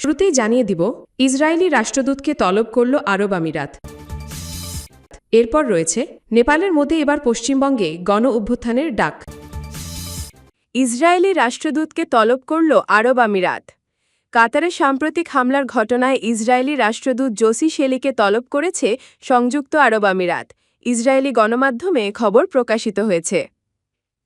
শুরুতেই জানিয়ে দিব, ইসরায়েলি রাষ্ট্রদূতকে তলব করল আরব আমিরাত। এরপর রয়েছে নেপালের মধ্যে এবার পশ্চিমবঙ্গে গণ অভ্যুত্থানের ডাক। ইসরায়েলি রাষ্ট্রদূতকে তলব করল আরব আমিরাত। কাতারের সাম্প্রতিক হামলার ঘটনায় ইসরায়েলি রাষ্ট্রদূত জোসি শেলিকে তলব করেছে সংযুক্ত আরব আমিরাত। ইসরায়েলি গণমাধ্যমে খবর প্রকাশিত হয়েছে।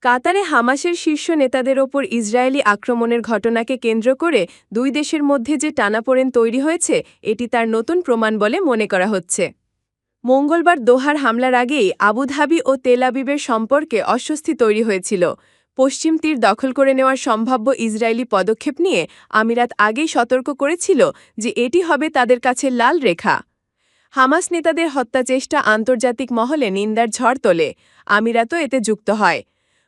কাতারে হামাসের শীর্ষ নেতাদের ওপর ইসরায়েলি আক্রমণের ঘটনাকে কেন্দ্র করে দুই দেশের মধ্যে যে টানাপোড়েন তৈরি হয়েছে, এটি তার নতুন প্রমাণ বলে মনে করা হচ্ছে। মঙ্গলবার দোহার হামলার আগেই আবুধাবি ও তেল আবিবের সম্পর্কে অস্বস্তি তৈরি হয়েছিল। পশ্চিম তীর দখল করে নেওয়ার সম্ভাব্য ইসরায়েলি পদক্ষেপ নিয়ে আমিরাত আগেই সতর্ক করেছিল যে এটি হবে তাদের কাছে লাল রেখা। হামাস নেতাদের হত্যাচেষ্টা আন্তর্জাতিক মহলে নিন্দার ঝড় তোলে। আমিরাতও এতে যুক্ত হয়।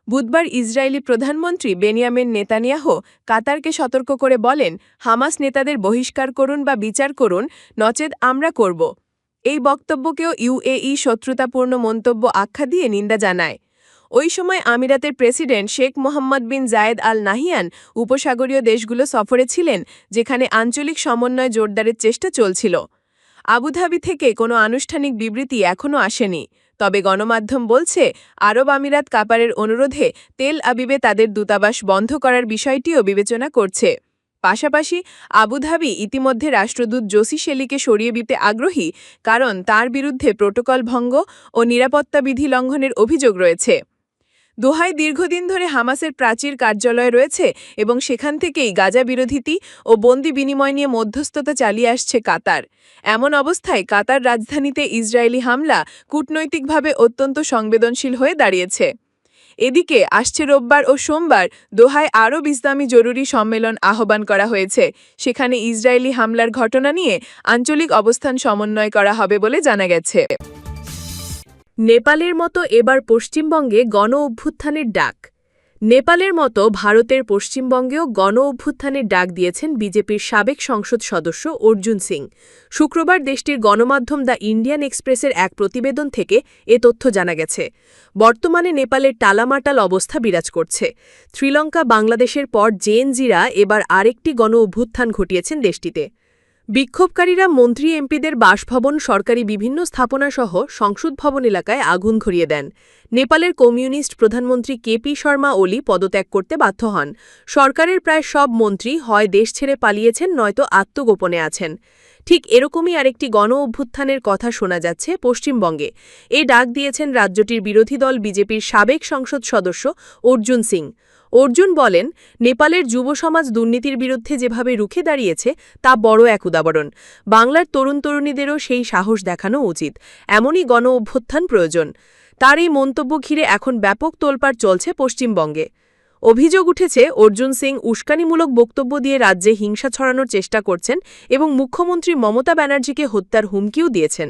বুধবার ইসরায়েলি প্রধানমন্ত্রী বেনিয়ামিন নেতানিয়াহু কাতারকে সতর্ক করে বলেন, হামাস নেতাদের বহিষ্কার করুন বা বিচার করুন, নচেত আমরা করব। এই বক্তব্যকেও ইউএই শত্রুতাপূর্ণ মন্তব্য আখ্যা দিয়ে নিন্দা জানায়। ওই সময় আমিরাতের প্রেসিডেন্ট শেখ মোহাম্মদ বিন জায়েদ আল নাহিয়ান উপসাগরীয় দেশগুলো সফরে ছিলেন, যেখানে আঞ্চলিক সমন্বয় জোরদারের চেষ্টা চলছিল। আবুধাবি থেকে কোনো আনুষ্ঠানিক বিবৃতি এখনও আসেনি, তবে গণমাধ্যম বলছে আরব আমিরাত কাতারের অনুরোধে তেল আবিবে তাদের দূতাবাস বন্ধ করার বিষয়টিও বিবেচনা করছে। পাশাপাশি আবুধাবি ইতিমধ্যে রাষ্ট্রদূত জোসি শেলিকে সরিয়ে দিতে আগ্রহী, কারণ তার বিরুদ্ধে প্রোটোকল ভঙ্গ ও নিরাপত্তা বিধি লঙ্ঘনের অভিযোগ রয়েছে। দোহায় দীর্ঘদিন ধরে হামাসের প্রাচীর কার্যালয় রয়েছে এবং সেখান থেকেই গাজা বিরোধীতি ও বন্দি বিনিময় নিয়ে মধ্যস্থতা চালিয়ে আসছে কাতার। এমন অবস্থায় কাতার রাজধানীতে ইসরায়েলি হামলা কূটনৈতিকভাবে অত্যন্ত সংবেদনশীল হয়ে দাঁড়িয়েছে। এদিকে আসছে রোববার ও সোমবার দোহায় আরব ইসলামী জরুরি সম্মেলন আহ্বান করা হয়েছে। সেখানে ইসরায়েলি হামলার ঘটনা নিয়ে আঞ্চলিক অবস্থান সমন্বয় করা হবে বলে জানা গেছে। নেপালের মতো এবার পশ্চিমবঙ্গে গণ অভ্যুত্থানের ডাক। নেপালের মতো ভারতের পশ্চিমবঙ্গেও গণ অভ্যুত্থানের ডাক দিয়েছেন বিজেপির সাবেক সংসদ সদস্য অর্জুন সিং। শুক্রবার দেশটির গণমাধ্যম দ্য ইন্ডিয়ান এক্সপ্রেসের এক প্রতিবেদন থেকে এ তথ্য জানা গেছে। বর্তমানে নেপালের টালামাটাল অবস্থা বিরাজ করছে। শ্রীলঙ্কা, বাংলাদেশের পর জেএনজিরা এবার আরেকটি গণ অভ্যুত্থান ঘটিয়েছেন দেশটিতে। বিক্ষোভকারীরা মন্ত্রী এমপিদের বাসভবন, সরকারি বিভিন্ন স্থাপনাসহ সংসদ ভবন এলাকায় আগুন ধরিয়ে দেন। নেপালের কমিউনিস্ট প্রধানমন্ত্রী কেপি শর্মা ওলি পদত্যাগ করতে বাধ্য হন। সরকারের প্রায় সব মন্ত্রী হয় দেশ ছেড়ে পালিয়েছেন, নয়তো আত্মগোপনে আছেন। ঠিক এরকমই আরেকটি গণ অভ্যুত্থানের কথা শোনা যাচ্ছে পশ্চিমবঙ্গে। এ ডাক দিয়েছেন রাজ্যটির বিরোধী দল বিজেপির সাবেক সংসদ সদস্য অর্জুন সিং। অর্জুন বলেন, নেপালের যুব সমাজ দুর্নীতির বিরুদ্ধে যেভাবে রুখে দাঁড়িয়েছে তা বড় এক উদাহরণ। বাংলার তরুণ তরুণীদেরও সেই সাহস দেখানো উচিত। এমনই গণ অভ্যুত্থান প্রয়োজন। তার এই মন্তব্য ঘিরে এখন ব্যাপক তোলপাড় চলছে পশ্চিমবঙ্গে। অভিযোগ উঠেছে অর্জুন সিং উস্কানিমূলক বক্তব্য দিয়ে রাজ্যে হিংসা ছড়ানোর চেষ্টা করছেন এবং মুখ্যমন্ত্রী মমতা ব্যানার্জিকে হত্যার হুমকিও দিয়েছেন।